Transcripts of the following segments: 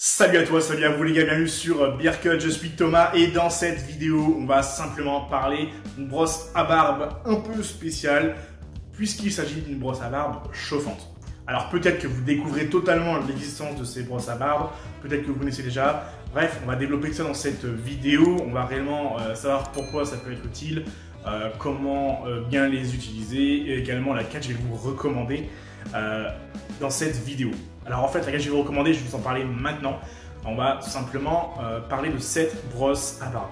Salut à toi, salut à vous les gars, bienvenue sur Beer Cut, je suis Thomas et dans cette vidéo, on va simplement parler d'une brosse à barbe un peu spéciale puisqu'il s'agit d'une brosse à barbe chauffante. Alors peut-être que vous découvrez totalement l'existence de ces brosses à barbe, peut-être que vous connaissez déjà, bref, on va développer ça dans cette vidéo, on va réellement savoir pourquoi ça peut être utile, comment bien les utiliser et également laquelle je vais vous recommander dans cette vidéo. Alors en fait, laquelle je vais vous recommander, je vais vous en parler maintenant. On va simplement parler de cette brosse à barbe.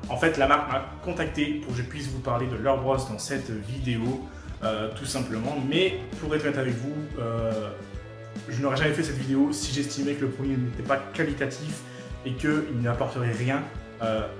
En fait, la marque m'a contacté pour que je puisse vous parler de leur brosse dans cette vidéo, tout simplement. Mais pour être honnête avec vous, je n'aurais jamais fait cette vidéo si j'estimais que le produit n'était pas qualitatif et qu'il n'apporterait rien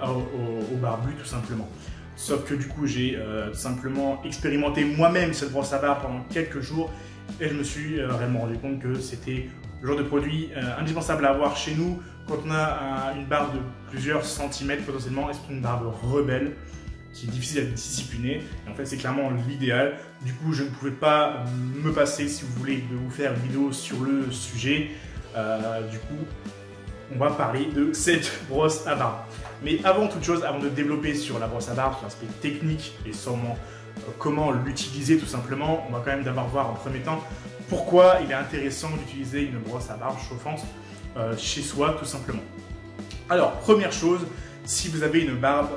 au barbu, tout simplement. Sauf que du coup, j'ai simplement expérimenté moi-même cette brosse à barbe pendant quelques jours et je me suis réellement rendu compte que c'était le genre de produit indispensable à avoir chez nous quand on a une barbe de plusieurs centimètres potentiellement et c'est une barbe rebelle qui est difficile à discipliner. Et en fait, c'est clairement l'idéal. Du coup, je ne pouvais pas me passer, si vous voulez, de vous faire une vidéo sur le sujet. Du coup, on va parler de cette brosse à barbe. Mais avant toute chose, avant de développer sur la brosse à barbe, sur l'aspect technique et sûrement comment l'utiliser tout simplement, on va quand même d'abord voir en premier temps pourquoi il est intéressant d'utiliser une brosse à barbe chauffante chez soi tout simplement. Alors, première chose, si vous avez une barbe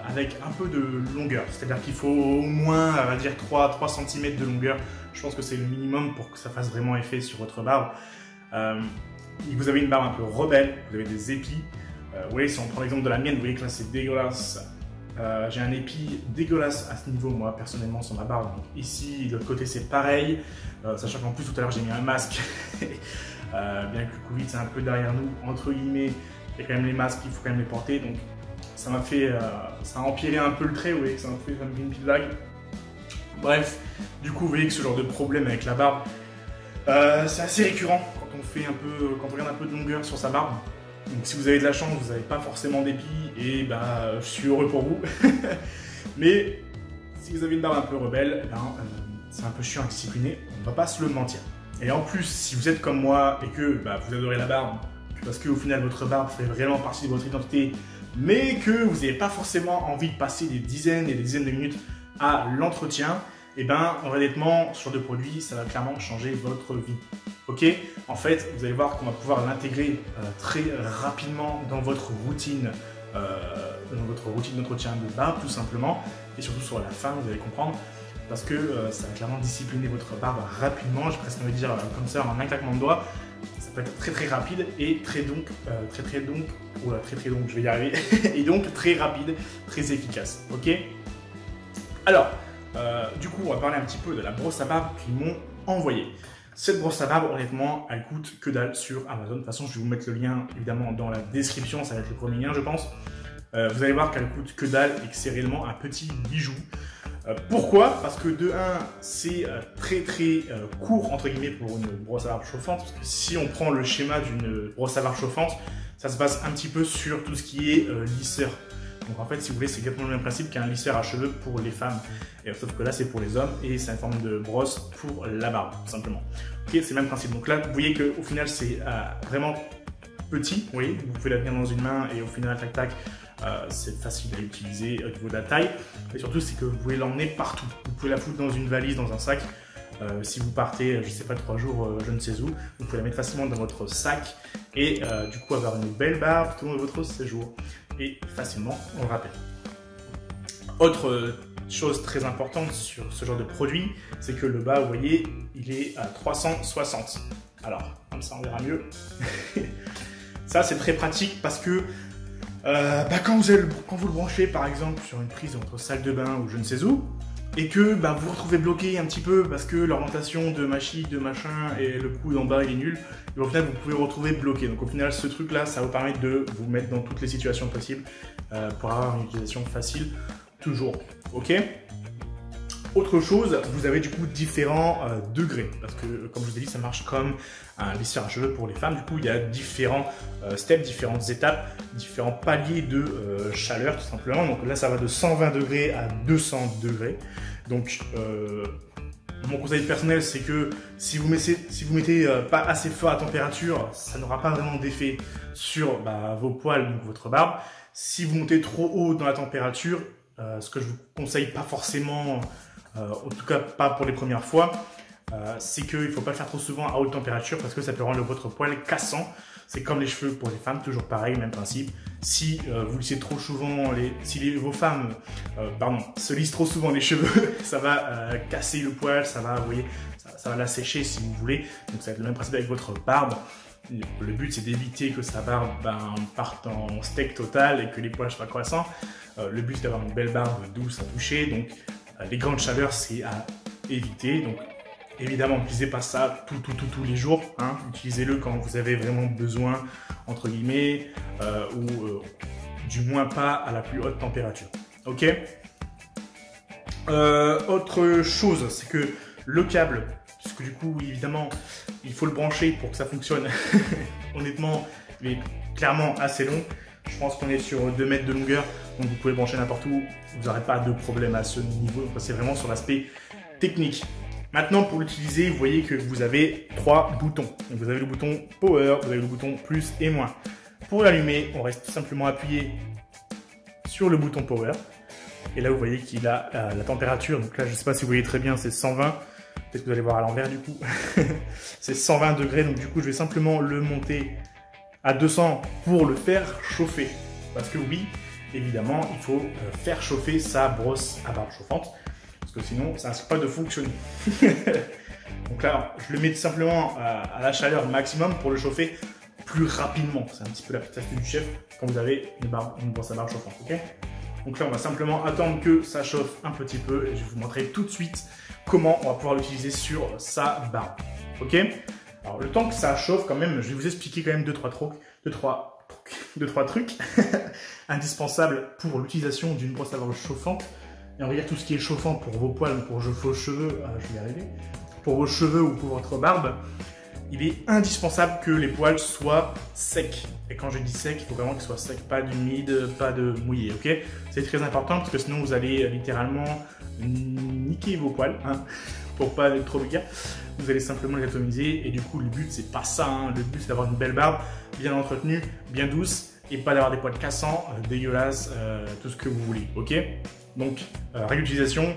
avec un peu de longueur, c'est-à-dire qu'il faut au moins, on va dire 3 cm de longueur, je pense que c'est le minimum pour que ça fasse vraiment effet sur votre barbe. Vous avez une barbe un peu rebelle, vous avez des épis. Vous voyez, si on prend l'exemple de la mienne, vous voyez que là c'est dégueulasse. J'ai un épi dégueulasse à ce niveau, moi personnellement, sur ma barbe. Donc, ici, de l'autre côté, c'est pareil. Sachant qu'en plus, tout à l'heure, j'ai mis un masque. Bien que le Covid, c'est un peu derrière nous, entre guillemets, il y a quand même les masques, il faut quand même les porter. Donc, ça m'a fait. Ça a empiré un peu le trait, vous voyez, que ça m'a fait une petite blague. Bref, du coup, vous voyez que ce genre de problème avec la barbe, c'est assez récurrent quand on regarde un peu de longueur sur sa barbe. Donc si vous avez de la chance, vous n'avez pas forcément d'épis et bah, je suis heureux pour vous. Mais si vous avez une barbe un peu rebelle, c'est un peu chiant à discipliner, on ne va pas se le mentir. Et en plus, si vous êtes comme moi et que bah, vous adorez la barbe, parce qu'au final votre barbe fait vraiment partie de votre identité, mais que vous n'avez pas forcément envie de passer des dizaines et des dizaines de minutes à l'entretien, et ben honnêtement, ce genre de produit, ça va clairement changer votre vie. Ok, en fait, vous allez voir qu'on va pouvoir l'intégrer très rapidement dans votre routine d'entretien de barbe, tout simplement, et surtout sur la fin, vous allez comprendre, parce que ça va clairement discipliner votre barbe rapidement. J'ai presque envie de dire comme ça en un claquement de doigts. Ça peut être très rapide et très donc, je vais y arriver, et donc très rapide, très efficace. Ok. Alors, du coup, on va parler un petit peu de la brosse à barbe qu'ils m'ont envoyée. Cette brosse à barbe, honnêtement, elle coûte que dalle sur Amazon. De toute façon, je vais vous mettre le lien, évidemment, dans la description. Ça va être le premier lien, je pense. Vous allez voir qu'elle coûte que dalle et que c'est réellement un petit bijou. Pourquoi? Parce que de 1, c'est très court, entre guillemets, pour une brosse à barbe chauffante. Parce que si on prend le schéma d'une brosse à barbe chauffante, ça se base un petit peu sur tout ce qui est lisseur. Donc en fait, si vous voulez, c'est exactement le même principe qu'un lisseur à cheveux pour les femmes. Et sauf que là, c'est pour les hommes et c'est une forme de brosse pour la barbe, tout simplement. Ok, c'est le même principe. Donc là, vous voyez qu'au final, c'est vraiment petit. Vous voyez, vous pouvez la tenir dans une main et au final, tac, c'est facile à utiliser au niveau de la taille. Et surtout, c'est que vous pouvez l'emmener partout. Vous pouvez la foutre dans une valise, dans un sac. Si vous partez, je sais pas, 3 jours, je ne sais où, vous pouvez la mettre facilement dans votre sac et du coup avoir une belle barbe tout au long de votre séjour. Et facilement, on le rappelle. Autre chose très importante sur ce genre de produit, c'est que le bas, vous voyez, il est à 360. Alors, comme ça, on verra mieux. Ça, c'est très pratique parce que quand vous le branchez, par exemple, sur une prise entre salle de bain ou je ne sais où, et que vous vous retrouvez bloqué un petit peu parce que l'orientation de machine, de machin et le coup d'en bas il est nul, et au final vous pouvez vous retrouver bloqué. Donc au final ce truc là, ça va vous permettre de vous mettre dans toutes les situations possibles pour avoir une utilisation facile toujours. Ok. Autre chose, vous avez du coup différents degrés, parce que comme je vous ai dit, ça marche comme un lisseur à cheveux pour les femmes. Du coup, il y a différents steps, différentes étapes, différents paliers de chaleur tout simplement. Donc là, ça va de 120 degrés à 200 degrés. Donc Mon conseil personnel, c'est que si vous mettez pas assez fort à température, ça n'aura pas vraiment d'effet sur vos poils, donc votre barbe. Si vous montez trop haut dans la température, ce que je vous conseille pas forcément, en tout cas pas pour les premières fois, c'est qu'il ne faut pas le faire trop souvent à haute température parce que ça peut rendre votre poil cassant. C'est comme les cheveux pour les femmes, toujours pareil, même principe. Si vous lissez trop souvent, vos femmes se lissent trop souvent les cheveux, ça va casser le poil, ça va, vous voyez, ça va l'assécher si vous voulez. Donc ça va être le même principe avec votre barbe. Le but c'est d'éviter que sa barbe parte en steak total et que les poils soient croissants. Le but c'est d'avoir une belle barbe douce à toucher. Donc les grandes chaleurs c'est à éviter. Donc évidemment, n'utilisez pas ça tous les jours. Hein. Utilisez-le quand vous avez vraiment besoin, entre guillemets, ou du moins pas à la plus haute température. Ok. Autre chose, c'est que le câble, parce que du coup, évidemment, il faut le brancher pour que ça fonctionne. Honnêtement, il est clairement assez long. Je pense qu'on est sur 2 mètres de longueur, donc vous pouvez brancher n'importe où. Vous n'aurez pas de problème à ce niveau. C'est vraiment sur l'aspect technique. Maintenant, pour l'utiliser, vous voyez que vous avez 3 boutons. Donc, vous avez le bouton Power, vous avez le bouton Plus et Moins. Pour l'allumer, on reste tout simplement appuyé sur le bouton Power. Et là, vous voyez qu'il a la température. Donc là, je ne sais pas si vous voyez très bien, c'est 120. Peut-être que vous allez voir à l'envers du coup. C'est 120 degrés. Donc du coup, je vais simplement le monter à 200 pour le faire chauffer. Parce que oui, évidemment, il faut faire chauffer sa brosse à barbe chauffante. Parce que sinon, ça ne risque pas de fonctionner. Donc là, je le mets tout simplement à la chaleur maximum pour le chauffer plus rapidement. C'est un petit peu la petite astuce du chef quand vous avez une brosse à barbe chauffante. Okay, donc là, on va simplement attendre que ça chauffe un petit peu et je vais vous montrer tout de suite comment on va pouvoir l'utiliser sur sa barbe. Ok. Alors, le temps que ça chauffe, quand même, je vais vous expliquer quand même deux, trois trucs indispensables pour l'utilisation d'une brosse à barbe chauffante. Et on va dire tout ce qui est chauffant pour vos poils, pour vos cheveux, je vais y arriver, pour vos cheveux ou pour votre barbe, il est indispensable que les poils soient secs. Et quand je dis sec, il faut vraiment qu'ils soient secs, pas d'humide, pas de mouillé, ok? C'est très important parce que sinon vous allez littéralement niquer vos poils, hein, pour pas être trop vulgaire. Vous allez simplement les atomiser et du coup le but c'est pas ça, hein. Le but c'est d'avoir une belle barbe, bien entretenue, bien douce et pas d'avoir des poils cassants, dégueulasses, tout ce que vous voulez, ok? Donc, règle d'utilisation,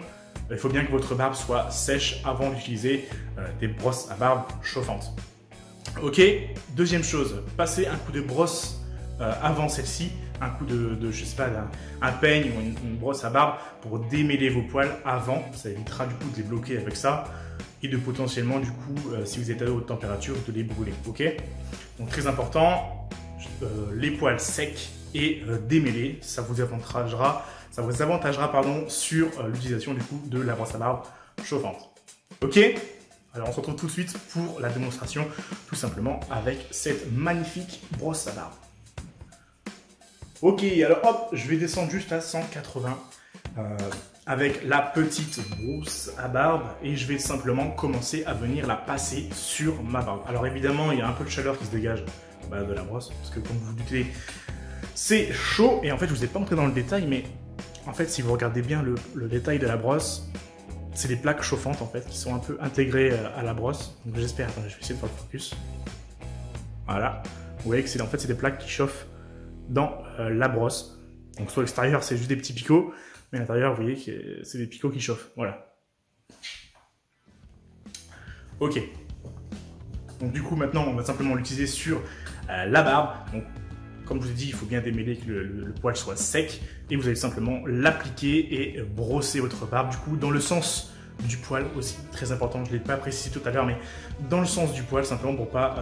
il faut bien que votre barbe soit sèche avant d'utiliser des brosses à barbe chauffantes. Ok, deuxième chose, passez un coup de brosse avant celle-ci, un coup de je sais pas, un peigne ou une brosse à barbe pour démêler vos poils avant. Ça évitera du coup de les bloquer avec ça et de potentiellement du coup, si vous êtes à haute température, de les brûler. Ok, donc très important, les poils secs et démêlés, ça vous avantagera sur l'utilisation du coup de la brosse à barbe chauffante. Ok, alors on se retrouve tout de suite pour la démonstration, tout simplement avec cette magnifique brosse à barbe. Ok, alors hop, je vais descendre juste à 180 avec la petite brosse à barbe et je vais simplement commencer à venir la passer sur ma barbe. Alors évidemment, il y a un peu de chaleur qui se dégage de la brosse parce que comme vous vous doutez, c'est chaud et en fait, je vous ai pas montré dans le détail, mais en fait, si vous regardez bien le détail de la brosse, c'est des plaques chauffantes en fait qui sont un peu intégrées à la brosse. Donc j'espère, attendez, je vais essayer de faire le focus. Voilà, vous voyez que c'est en fait c'est des plaques qui chauffent dans la brosse. Donc sur l'extérieur c'est juste des petits picots, mais à l'intérieur vous voyez que c'est des picots qui chauffent. Voilà. Ok. Donc du coup maintenant on va simplement l'utiliser sur la barbe. Donc, comme je vous ai dit, il faut bien démêler que le poil soit sec et vous allez simplement l'appliquer et brosser votre barbe du coup dans le sens du poil aussi, très important, je ne l'ai pas précisé tout à l'heure, mais dans le sens du poil simplement pour pas,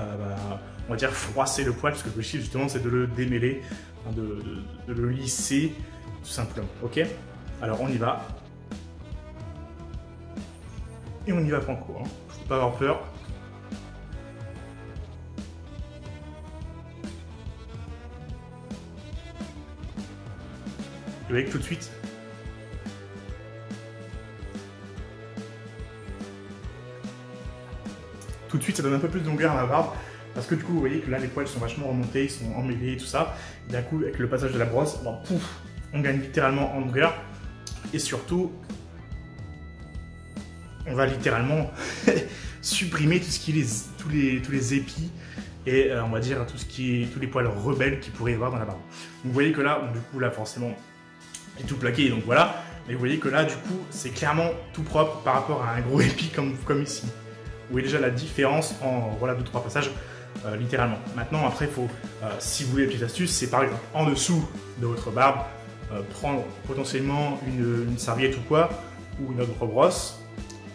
on va dire, froisser le poil parce que le objectif justement c'est de le démêler, de le lisser tout simplement, ok? Alors on y va et on y va franco, hein. Faut pas avoir peur. Vous voyez que tout de suite, ça donne un peu plus de longueur à la barbe parce que du coup vous voyez que là les poils sont vachement remontés, ils sont emmêlés et tout ça. Et d'un coup avec le passage de la brosse, pouf, on gagne littéralement en longueur et surtout on va littéralement supprimer tout ce qui est tous les épis et on va dire tous les poils rebelles qu'il pourrait y avoir dans la barbe. Donc vous voyez que là, du coup là forcément, il est tout plaqué, donc voilà. Mais vous voyez que là, du coup, c'est clairement tout propre par rapport à un gros épi comme ici. Vous voyez déjà la différence en voilà 2-3 passages, littéralement. Maintenant, après, il faut, si vous voulez une petite astuce, c'est par exemple en dessous de votre barbe, prendre potentiellement une serviette ou quoi, ou une autre brosse,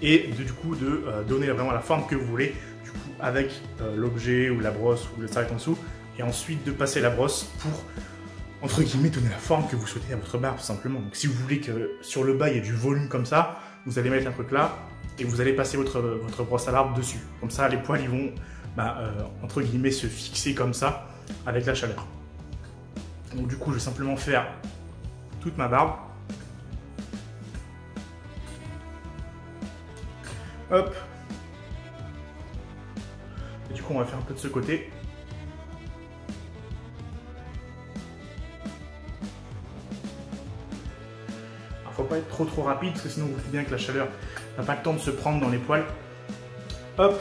et du coup de donner vraiment la forme que vous voulez, du coup avec l'objet ou la brosse ou le serviette en dessous, et ensuite de passer la brosse pour entre guillemets donner la forme que vous souhaitez à votre barbe tout simplement. Donc si vous voulez que sur le bas il y ait du volume comme ça, vous allez mettre un truc là et vous allez passer votre brosse à barbe dessus. Comme ça les poils ils vont entre guillemets se fixer comme ça avec la chaleur. Donc du coup je vais simplement faire toute ma barbe. Hop. Et du coup on va faire un peu de ce côté. Faut pas être trop rapide parce que sinon vous voyez bien que la chaleur n'a pas le temps de se prendre dans les poils. Hop.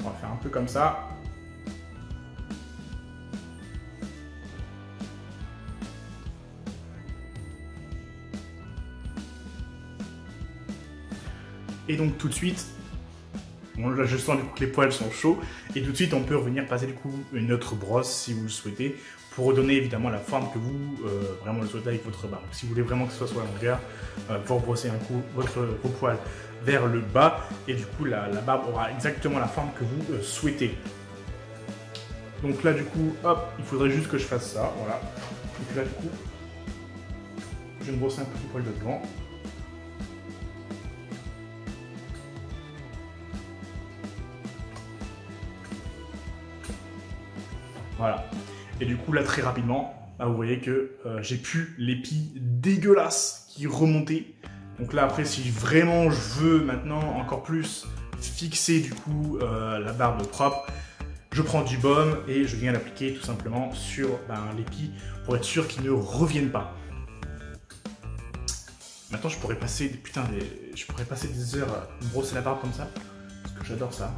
On va faire un peu comme ça. Et donc tout de suite, bon, là je sens du coup que les poils sont chauds et tout de suite on peut revenir passer du coup une autre brosse si vous le souhaitez, pour redonner évidemment la forme que vous vraiment le souhaitez avec votre barbe. Si vous voulez vraiment que ce soit sur la longueur, vous rebrosser un coup vos poils vers le bas et du coup la barbe aura exactement la forme que vous souhaitez. Donc là du coup, hop, il faudrait juste que je fasse ça, voilà. Donc là du coup, je vais me brosser un peu les poils de devant. Voilà. Et du coup, là, très rapidement, là, vous voyez que j'ai plus l'épi dégueulasse qui remontait. Donc là, après, si vraiment je veux maintenant encore plus fixer du coup la barbe propre, je prends du baume et je viens l'appliquer tout simplement sur l'épi pour être sûr qu'il ne revienne pas. Maintenant, je pourrais passer des heures à me brosser la barbe comme ça, parce que j'adore ça.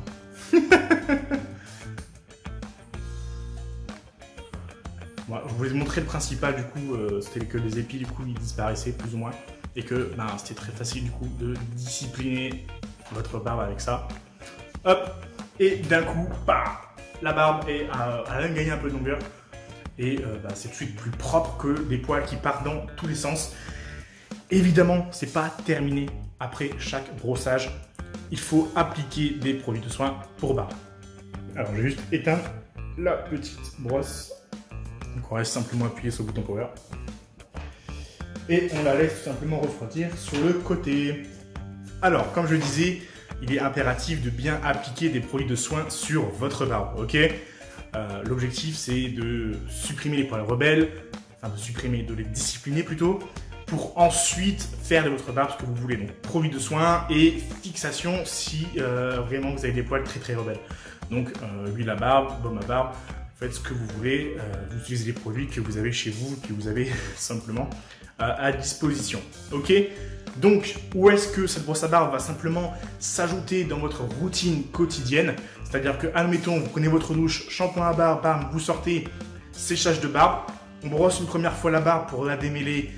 Voilà, je vous ai montré le principal du coup, c'était que les épis du coup ils disparaissaient plus ou moins et que c'était très facile du coup de discipliner votre barbe avec ça. Hop, et d'un coup, la barbe elle a gagné un peu de longueur et c'est tout de suite plus propre que des poils qui partent dans tous les sens. Évidemment, c'est pas terminé après chaque brossage. Il faut appliquer des produits de soin pour barbe. Alors, je vais juste éteindre la petite brosse. Donc, on reste simplement appuyé sur le bouton Power. Et on la laisse tout simplement refroidir sur le côté. Alors, comme je le disais, il est impératif de bien appliquer des produits de soin sur votre barbe, ok? L'objectif, c'est de supprimer les poils rebelles, enfin de les discipliner plutôt, pour ensuite faire de votre barbe ce que vous voulez. Donc, produits de soin et fixation si vraiment vous avez des poils très rebelles. Donc, huile à barbe, baume à barbe, faites ce que vous voulez, vous utilisez les produits que vous avez chez vous, que vous avez simplement à disposition. Ok? Donc, où est-ce que cette brosse à barbe va simplement s'ajouter dans votre routine quotidienne? C'est-à-dire que, admettons, vous prenez votre douche, shampoing à barbe, bam, vous sortez, séchage de barbe, on brosse une première fois la barbe pour la démêler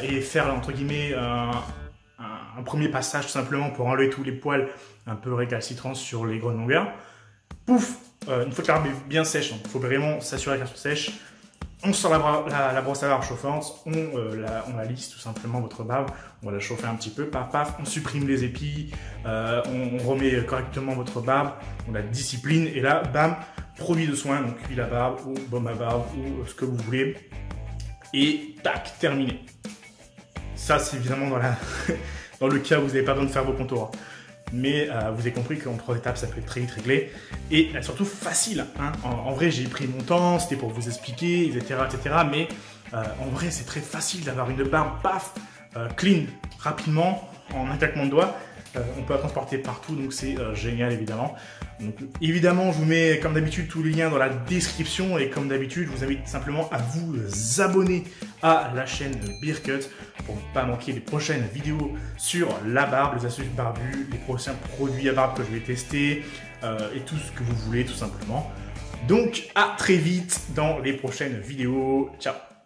et faire, entre guillemets, un premier passage tout simplement pour enlever tous les poils un peu récalcitrants sur les grandes longueurs. Pouf! Une fois que la barbe est bien sèche, il faut vraiment s'assurer qu'elle soit sèche. On sort la brosse à barbe chauffante, on la lisse tout simplement votre barbe, on va la chauffer un petit peu, paf, on supprime les épis, on remet correctement votre barbe, on la discipline et là, bam, produit de soin, donc huile à barbe ou baume à barbe ou ce que vous voulez. Et tac, terminé. Ça, c'est évidemment dans le cas où vous n'avez pas besoin de faire vos contours. Mais vous avez compris qu'en 3 étapes, ça peut être très vite réglé. Et surtout facile. Hein. En vrai, j'ai pris mon temps, c'était pour vous expliquer, etc. Mais en vrai, c'est très facile d'avoir une barbe, paf, clean, rapidement, en un claquement de doigts. On peut la transporter partout, donc c'est génial évidemment. Donc évidemment, je vous mets comme d'habitude tous les liens dans la description et comme d'habitude, je vous invite simplement à vous abonner à la chaîne de Bearcut pour ne pas manquer les prochaines vidéos sur la barbe, les astuces barbues, les prochains produits à barbe que je vais tester et tout ce que vous voulez tout simplement. Donc à très vite dans les prochaines vidéos. Ciao!